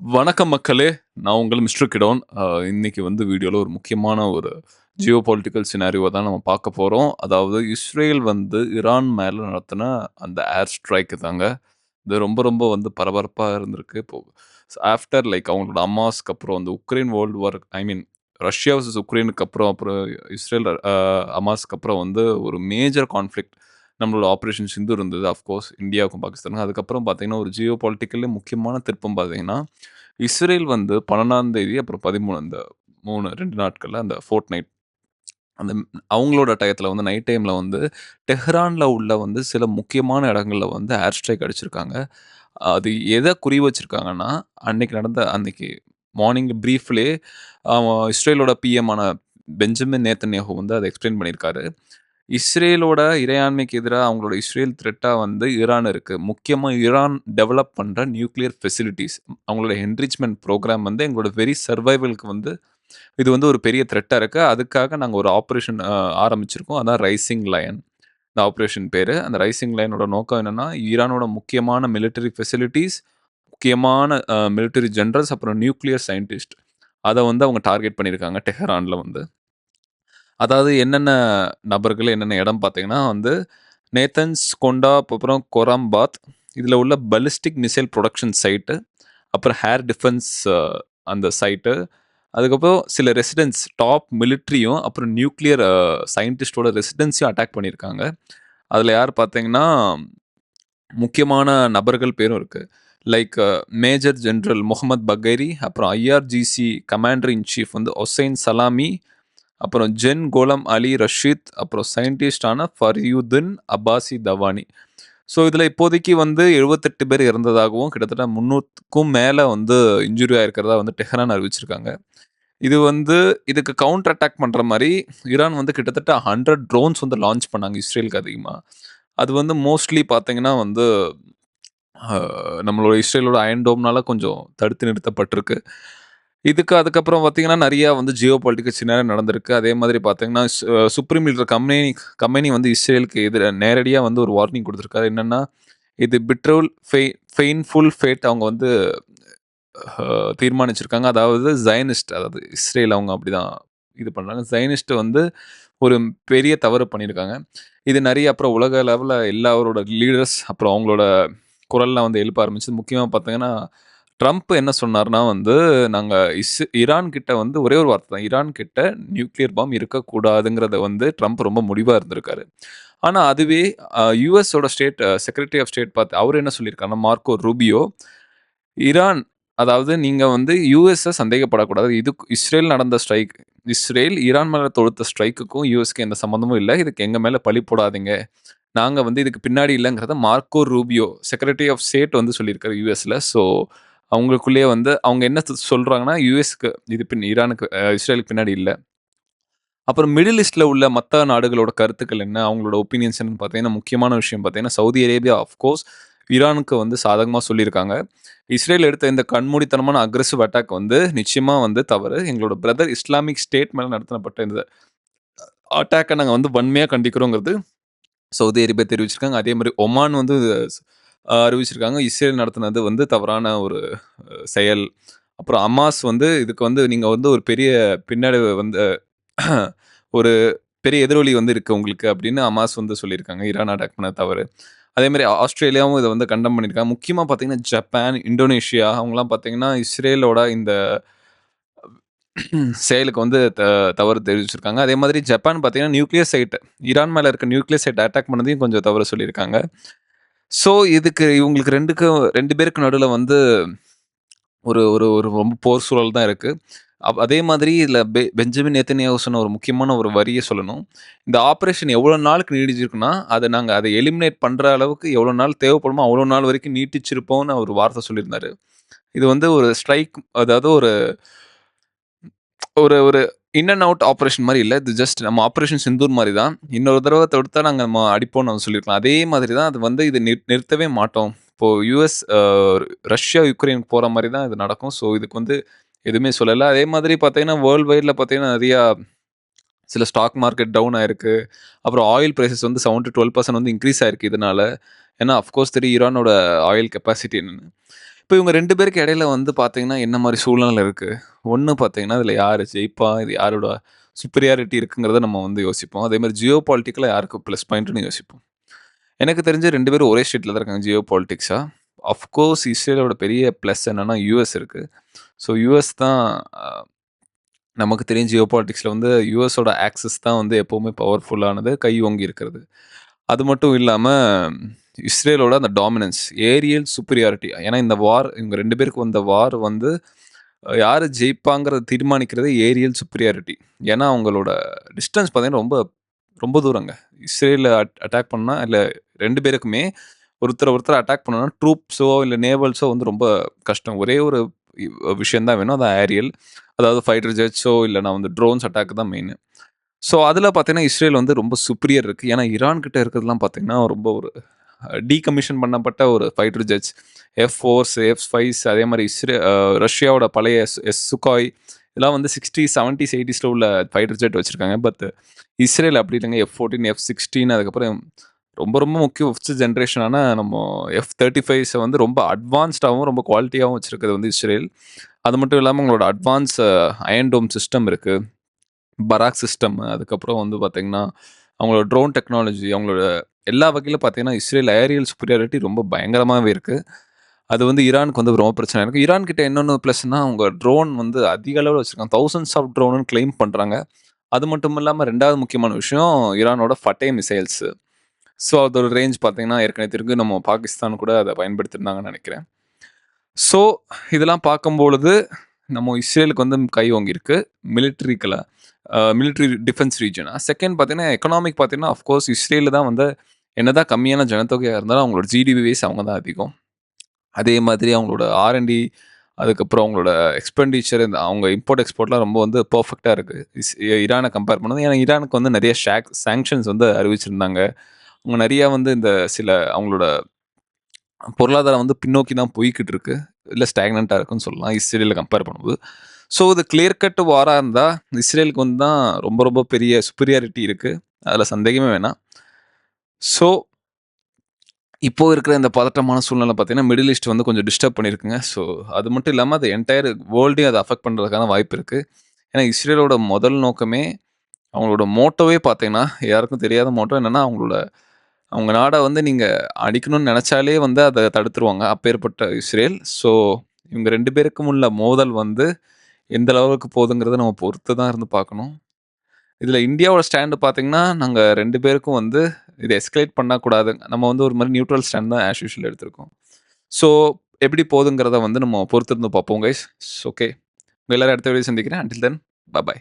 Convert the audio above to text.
வணக்கம் மக்களே! நான் உங்கள் மிஸ்டர் கிடோன். இன்னைக்கு வீடியோல ஒரு முக்கியமான ஒரு ஜியோ பொலிட்டிக்கல் சினாரியோவ தான் நம்ம பார்க்க போறோம். அதாவது இஸ்ரேல் ஈரான் மேல நடத்தின அந்த ஏர் ஸ்ட்ரைக் தாங்க. இது ரொம்ப ரொம்ப பரபரப்பா இருந்திருக்கு. இப்போ ஆஃப்டர் அவங்களோட அமாஸ்க்கு அப்புறம் உக்ரைன் வேர்ல்ட் வார் ஐ மீன் ரஷ்யா வெர்சஸ் உக்ரைனுக்கு அப்புறம் இஸ்ரேல் ஹமாஸ்க்கு அப்புறம் ஒரு மேஜர் கான்ஃப்ளிக்ட் நம்மளோட ஆப்பரேஷன் சிந்து இருந்தது. ஆஃப்கோர்ஸ் இந்தியாவுக்கும் பாகிஸ்தானுக்கும். அதுக்கப்புறம் பார்த்தீங்கன்னா, ஒரு ஜியோ பொலிட்டிக்கல்லி முக்கியமான திருப்பம் பார்த்தீங்கன்னா, இஸ்ரேல் 12ஆம் தேதி அப்புறம் 13 அந்த 2 நாட்கள்ல அந்த ஃபோர்ட் நைட் அந்த அவங்களோட டயத்துல நைட் டைம்ல டெஹ்ரான்ல உள்ள சில முக்கியமான இடங்கள்ல ஏர் ஸ்ட்ரைக் அடிச்சிருக்காங்க. அது எத குறி வச்சிருக்காங்கன்னா, அன்னைக்கு மார்னிங் பிரீஃப்லயே இஸ்ரேலோட பிஎம் பெஞ்சமின் நேத்தன்யாஹூ அத எக்ஸ்பிளைன் பண்ணியிருக்காரு. இஸ்ரேலோட இறையாண்மைக்கு எதிரா அவங்களோட இஸ்ரேல் த்ரெட்டா ஈரான் இருக்கு. முக்கியமா ஈரான் டெவலப் பண்ற நியூக்ளியர் ஃபெசிலிட்டீஸ் அவங்களோட என்ரிச்மென்ட் புரோகிராம் எங்களோட வெரி சர்வைவல்க்கு இது ஒரு பெரிய த்ரெட்டா இருக்கு. அதுக்காக நாங்க ஒரு ஆப்பரேஷன் ஆரம்பிச்சிருக்கோம். அதான் ரைசிங் லயன். இந்த ஆப்பரேஷன் பேரு. அந்த ரைசிங் லயனோட நோக்கம் என்னன்னா, ஈரானோட முக்கியமான மிலிட்டரி ஃபெசிலிட்டீஸ், முக்கியமான மிலிட்டரி ஜெனரல்ஸ், அப்புறம் நியூக்ளியர் சயின்டிஸ்ட் அத அவங்க டார்கெட் பண்ணியிருக்காங்க டெஹரான்ல அதாவது என்னென்ன நபர்கள், என்னென்ன இடம் பார்த்தீங்கன்னா நேத்தன்ஸ் கொண்டா, அப்புறம் கொராம்பாத் இதில உள்ள பாலிஸ்டிக் மிசைல் புரொடக்ஷன் சைட்டு, அப்புறம் ஏர் டிஃபென்ஸ் அந்த சைட்டு, அதுக்கப்புறம் சில ரெசிடென்ட்ஸ் டாப் மிலிட்டரியும், அப்புறம் நியூக்ளியர் சயின்டிஸ்ட்டோட ரெசிடென்ஸையும் அட்டாக் பண்ணியிருக்காங்க. அதில யார் பார்த்தீங்கன்னா, முக்கியமான நபர்கள் பேரும் இருக்கு. லைக் மேஜர் ஜெனரல் முகமது பக்கேரி, அப்புறம் IRGC commander in chief Hossain salami, அப்புறம் ஜென் கோலம் அலி ரஷீத், அப்புறம் சயின்டிஸ்டான ஃபரியுதின் அப்பாசி தவானி. ஸோ இதில இப்போதைக்கு 78 பேர் இறந்ததாகவும், கிட்டத்தட்ட 300க்கும் மேல இன்ஜுரி ஆயிருக்கிறதா டெஹ்ரான் அறிவிச்சிருக்காங்க. இது இதுக்கு கவுண்டர் அட்டாக் பண்ற மாரி, ஈரான் கிட்டத்தட்ட 100 ட்ரோன்ஸ் லான்ச் பண்ணாங்க இஸ்ரேலுக்கு அதிகமா. அது மோஸ்ட்லி பார்த்தீங்கன்னா அ நம்மளோட இஸ்ரேலோட அயர்ன் டோம்னால கொஞ்சம் தடுத்து நிறுத்தப்பட்டிருக்கு. அதுக்கப்புறம் பார்த்தீங்கன்னா, நெறையா ஜியோ பொலிட்டிக்கல் சினாரியோ நடந்திருக்கு. அதே மாதிரி பார்த்தீங்கன்னா, சுப்ரீம் லீடர் கமேனி இஸ்ரேலுக்கு நேரடியா ஒரு வார்னிங் குடுத்திருக்காரு. என்னன்னா, இது பிட்ரோல் பெயின்ஃபுல் ஃபேட் அவங்க தீர்மானிச்சிருக்காங்க. அதாவது ஜயனிஸ்ட் அதாவது இஸ்ரேல் அவங்க அப்படிதான் இது பண்றாங்க. ஜயனிஸ்ட் ஒரு பெரிய தவறு பண்ணியிருக்காங்க. இது நெறைய அப்புறம் உலக லெவல்ல எல்லாரோட லீடர்ஸ் அப்புறம் அவங்களோட குரல்லாம் எழுப்ப ஆரம்பிச்சது. முக்கியமா பார்த்தீங்கன்னா, ட்ரம்ப் என்ன சொன்னார்னா நாங்க ஈரான் கிட்ட ஒரே ஒரு வார்த்தை தான். ஈரான் கிட்ட நியூக்ளியர் பாம் இருக்கக்கூடாதுங்கிறத ட்ரம்ப் ரொம்ப முடிவா இருந்திருக்காரு. ஆனா அதுவே யுஎஸோட செக்ரட்டரி ஆஃப் ஸ்டேட் அவரு என்ன சொல்லியிருக்காருன்னா, மார்க்கோ ரூபியோ, ஈரான் அதாவது நீங்க யுஎஸ்ஸ சந்தேகப்படக்கூடாது. இது இஸ்ரேல் நடந்த ஸ்ட்ரைக். இஸ்ரேல் ஈரான் மேல தொடுத்த ஸ்ட்ரைக்குக்கும் யுஎஸ்க்கு எந்த சம்மந்தமும் இல்ல. இதுக்கு எங்க மேல பழி போடாதீங்க. நாங்க இதுக்கு பின்னாடி இல்லங்கிறத Marco Rubio secretary of state சொல்லியிருக்காரு யுஎஸ்ல. ஸோ அவங்களுக்குள்ளேயே அவங்க என்ன சொல்றாங்கன்னா, யுஎஸ்க்கு ஈரானுக்கு இஸ்ரேலுக்கு பின்னாடி இல்ல. அப்புறம் மிடில் ஈஸ்ட்ல உள்ள மத்த நாடுகளோட கருத்துக்கள் என்ன? அவங்களோட ஒப்பீனியன்ஸ் என்னன்னு பார்த்தீங்கன்னா, முக்கியமான விஷயம் பார்த்தீங்கன்னா, சவுதி அரேபியா ஆஃப் கோர்ஸ் ஈரானுக்கு சாதகமா சொல்லியிருக்காங்க. இஸ்ரேல் எடுத்த இந்த கண்மூடித்தனமான அக்ரெசிவ் அட்டாக் நிச்சயமா தவறு. எங்களோட பிரதர் இஸ்லாமிக் ஸ்டேட் மேல நடத்தப்பட்ட இந்த அட்டாக்க நாங்க வன்மையா கண்டிக்கிறோங்கிறது சவுதி அரேபியா தெரிவிச்சிருக்காங்க. அதே மாரி ஒமான் அறிவிச்சிருக்காங்க. இஸ்ரேல் நடத்தினது தவறான ஒரு செயல். அப்புறம் ஹமாஸ் இதுக்கு நீங்க ஒரு பெரிய பின்னடைவு ஒரு பெரிய எதிரொலி இருக்கு உங்களுக்கு அப்படின்னு ஹமாஸ் சொல்லியிருக்காங்க. ஈரான் அட்டாக் பண்ணது தவறு. அதே மாரி ஆஸ்திரேலியாவும் இத கண்டெம் பண்ணியிருக்காங்க. முக்கியமா பார்த்தீங்கன்னா, ஜப்பான், இந்தோனேஷியா அவங்கலாம் பார்த்தீங்கன்னா, இஸ்ரேலோட இந்த செயலுக்கு தவறு தெரிவிச்சிருக்காங்க. அதே மாதிரி ஜப்பான் பார்த்தீங்கன்னா, நியூக்ளியர் சைட் ஈரான் மேல இருக்க நியூக்ளியர் சைட் அட்டாக் பண்ணதையும் கொஞ்சம் தவறு சொல்லியிருக்காங்க. ஸோ, இதுக்கு இவங்களுக்கு 2 பேருக்கு நடுவுல ஒரு ஒரு ஒரு ரொம்ப போர் சூழல் தான் இருக்கு. அதே மாதிரி இதுல பெஞ்சமின் நேத்தன்யாஹூ சொன்ன ஒரு முக்கியமான ஒரு வரிய சொல்லணும். இந்த ஆப்பரேஷன் எவ்வளோ நாளுக்கு நீடிச்சிருக்குன்னா, நாங்க அத எலிமினேட் பண்ற அளவுக்கு எவ்வளோ நாள் தேவைப்படுமோ, அவ்வளோ நாள் வரைக்கும் நீட்டிச்சிருப்போம்னு ஒரு வார்த்தை சொல்லியிருந்தாரு. இது ஒரு ஸ்ட்ரைக் அதாவது ஒரு ஒரு ஒரு இன் அண்ட் அவுட் ஆப்பரேஷன் மாரி இல்ல. இது ஜஸ்ட் நம்ம ஆப்பரேஷன் சிந்தூர் மாரி தான். இன்னொரு தடவ தொடுத்தா நம்ம அடிப்போம்னு சொல்லியிருக்கலாம். அதே மாதிரி தான் அது இது நிறுத்தவே மாட்டோம். இப்போ யுஎஸ் ரஷ்யா, யுக்ரைனுக்கு போற மாரி தான் இது நடக்கும். ஸோ இதுக்கு எதுவுமே சொல்லல. அதே மாதிரி பார்த்தீங்கன்னா, வேர்ல்ட் வைட்ல பார்த்தீங்கன்னா, நெறையா சில ஸ்டாக் மார்க்கெட் டவுன் ஆயிருக்கு. அப்புறம் ஆயில் பிரைஸஸ் 7-12% இன்கிரீஸ் ஆயிருக்கு இதனால. ஏன்னா, ஆஃப் கோர்ஸ் தெரியும் ஈரானோட ஆயில் கெப்பாசிட்டி என்னன்னு. இப்ப இவங்க 2 பேருக்கு இடையில வந்து பார்த்தீங்கன்னா, என்ன மாரி சூழ்நிலை இருக்கு? ஒண்ணு பார்த்தீங்கன்னா, இதுல யாரு ஜெயிப்பா? இது யாரோட சுப்பீரியாரிட்டி இருக்குங்கிறத நம்ம வந்து யோசிப்போம். அதே மாரி ஜியோ பாலிட்டிக்கலா யாருக்கு பிளஸ் பாயிண்ட்ன்னு யோசிப்போம். எனக்கு தெரிஞ்சு 2 பேரும் ஒரே ஸ்டேட்ல தான் இருக்காங்க ஜியோ பாலிட்டிக்ஸா. அஃப்கோர்ஸ் இஸ்ரேலோட பெரிய பிளஸ் என்னன்னா, யுஎஸ் இருக்கு. ஸோ யுஎஸ் தான் அ நமக்கு தெரியும் ஜியோ பாலிட்டிக்ஸ்ல வந்து யுஎஸோட ஆக்சஸ் தான் வந்து எப்பவுமே பவர்ஃபுல்லானது, கை ஓங்கி இருக்கிறது. அது மட்டும் இல்லாம, இஸ்ரேலோட அந்த டாமினன்ஸ், ஏரியல் சுப்பீரியாரிட்டி. ஏன்னா இந்த வார் இவங்க 2 பேருக்கு வந்த வார் வந்து யாரு ஜெயிப்பாங்கிறத தீர்மானிக்கிறதே ஏரியல் சுப்பீரியாரிட்டி. ஏன்னா அவங்களோட டிஸ்டன்ஸ் பார்த்தீங்கன்னா, ரொம்ப ரொம்ப தூரங்க. இஸ்ரேல அட்டாக் பண்ணா இல்ல 2 பேருக்குமே ஒருத்தர அட்டாக் பண்ணணும்னா ட்ரூப்ஸோ, இல்ல நேவல்ஸோ வந்து ரொம்ப கஷ்டம். ஒரே ஒரு விஷயம் தான் வேணும். அதான் ஏரியல். அதாவது ஃபைட்டர் ஜெட்ஸோ இல்லன்னா வந்து ட்ரோன்ஸ் அட்டாக் தான் மெயினு. ஸோ, அதில பார்த்தீங்கன்னா, இஸ்ரேல் வந்து ரொம்ப சுப்பீரியர் இருக்கு. ஏன்னா, ஈரான் கிட்ட இருக்கிறதெல்லாம் பார்த்தீங்கன்னா, ரொம்ப ஒரு டீகமிஷன் பண்ணப்பட்ட ஒரு ஃபைட்டர் ஜெட்ஸ். எஃப்-4ஸ், எஃப்-5ஸ் அதே மாரி ரஷ்யாவோட பழைய சுகாய் இதெல்லாம் வந்து 60, 70ஸ், 80ஸ்ல உள்ள ஃபைட்டர் ஜெட் வச்சிருக்காங்க. பட் இஸ்ரேல் அப்படி இல்லங்க. எஃப்-14, எஃப்-16 அதுக்கப்புறம் ரொம்ப ரொம்ப முக்கியம் 5த் ஜெனரேஷனான நம்ம எஃப்-35ஸ வந்து ரொம்ப அட்வான்ஸ்டாவும், ரொம்ப குவாலிட்டியாவும் வச்சிருக்கிறது வந்து இஸ்ரேல். அது மட்டும் இல்லாம உங்களோட அட்வான்ஸ் அயர்ன் டோம் சிஸ்டம் இருக்கு. பராக் சிஸ்டம் அதுக்கப்புறம் வந்து பார்த்தீங்கன்னா, அவங்களோட ட்ரோன் டெக்னாலஜி, அவங்களோட எல்லா வகையிலும் பார்த்தீங்கன்னா, இஸ்ரேல் ஏரியல் சுப்பீரியாரிட்டி ரொம்ப பயங்கரமாவே இருக்கு. அது வந்து ஈரானுக்கு வந்து ரொம்ப பிரச்சனையா இருக்கு. ஈரான் கிட்ட இன்னொன்னு ப்ளஸ்னா, அவங்க ட்ரோன் வந்து அதிக அளவுல வச்சிருக்காங்க. தௌசண்ட்ஸ் ஆஃப் ட்ரோனுன்னு கிளைம் பண்றாங்க. அது மட்டும் இல்லாம 2வது முக்கியமான விஷயம், ஈரானோட ஃபட்டே மிசைல்ஸ். ஸோ அதோட ரேஞ்ச் பார்த்தீங்கன்னா, ஏற்கனவே தெரியும் நம்ம பாகிஸ்தான் கூட அத பயன்படுத்தியிருந்தாங்கன்னு நெனைக்கிறேன். ஸோ இதெல்லாம் பார்க்கும்பொழுது, நம்ம இஸ்ரேலுக்கு வந்து கை ஓங்கியிருக்கு. மிலிட்டரிக்கலா மிலிட்டரி டிஃபென்ஸ் ரீஜனா. செகண்ட் பார்த்தீங்கன்னா, எக்கனாமிக் பார்த்தீங்கன்னா, அஃப்கோர்ஸ் இஸ்ரேல் தான் வந்து என்னதான் கம்மியான ஜனத்தொகையா இருந்தாலும், அவங்களோட ஜிடிபி வைஸ் அவங்க தான் அதிகம். அதே மாதிரி அவங்களோட ஆர்&டி அதுக்கப்புறம் அவங்களோட எக்ஸ்பெண்டிச்சர் இந்த அவங்க இம்போர்ட், எக்ஸ்போர்ட்லாம் ரொம்ப வந்து பெர்ஃபெக்ட்டா இருக்கு. ஈரான கம்பேர் பண்ணும்போது. ஏன்னா ஈரானுக்கு வந்து நெறைய சாங்ஷன்ஸ் வந்து அறிவிச்சிருந்தாங்க. அவங்க நெறையா வந்து இந்த சில அவங்களோட பொருளாதாரம் வந்து பின்னோக்கி தான் போய்க்கிட்டு இருக்கு. இல்ல ஸ்டாக்னன்ட்டா இருக்குன்னு சொல்லலாம். இஸ்ரேல கம்பேர் பண்ணும்போது. ஸோ இது கிளியர் கட் வாரா இருந்தா, இஸ்ரேலுக்கு வந்து தான் ரொம்ப ரொம்ப பெரிய சுப்பீரியாரிட்டி இருக்கு. அதுல சந்தேகமே வேணாம். ஸோ இப்போ இருக்கிற இந்த பதட்டமான சூழ்நிலை பார்த்தீங்கன்னா, மிடில் ஈஸ்ட் வந்து கொஞ்சம் டிஸ்டர்ப் பண்ணியிருக்குங்க. ஸோ அது மட்டும் இல்லாம அது என்டையர் வேர்ல்டையும் அத அஃபெக்ட் பண்றதுக்கான வாய்ப்பு இருக்கு. ஏன்னா இஸ்ரேலோட முதல் நோக்கமே அவங்களோட மோட்டோவே பார்த்தீங்கன்னா, யாருக்கும் தெரியாத மோட்டோ என்னன்னா, அவங்க நாட வந்து நீங்க அடிக்கணும்னு நெனச்சாலே வந்து அத தடுத்துருவாங்க. அப்பேற்பட்ட இஸ்ரேல். ஸோ இவங்க 2 பேருக்கும் உள்ள மோதல் வந்து எந்த லெவலுக்கு போதுங்கிறத நம்ம பொறுத்து தான் இருந்து பார்க்கணும். இதுல இந்தியாவோட ஸ்டாண்ட் பார்த்தீங்கன்னா, நாங்க 2 பேருக்கும் வந்து இத எஸ்கலேட் பண்ணக்கூடாது. நம்ம வந்து ஒரு மாரி நியூட்ரல் ஸ்டாண்ட் தான் ஆஸ் யூசுவல் எடுத்திருக்கோம். ஸோ எப்படி போதுங்கிறத வந்து நம்ம பொறுத்திருந்து பார்ப்போம் கைஸ். ஓகே. உங்க எல்லாரையும் அடுத்த வீடியோல சந்திக்கிறேன். அன்டில் தென் பாய்.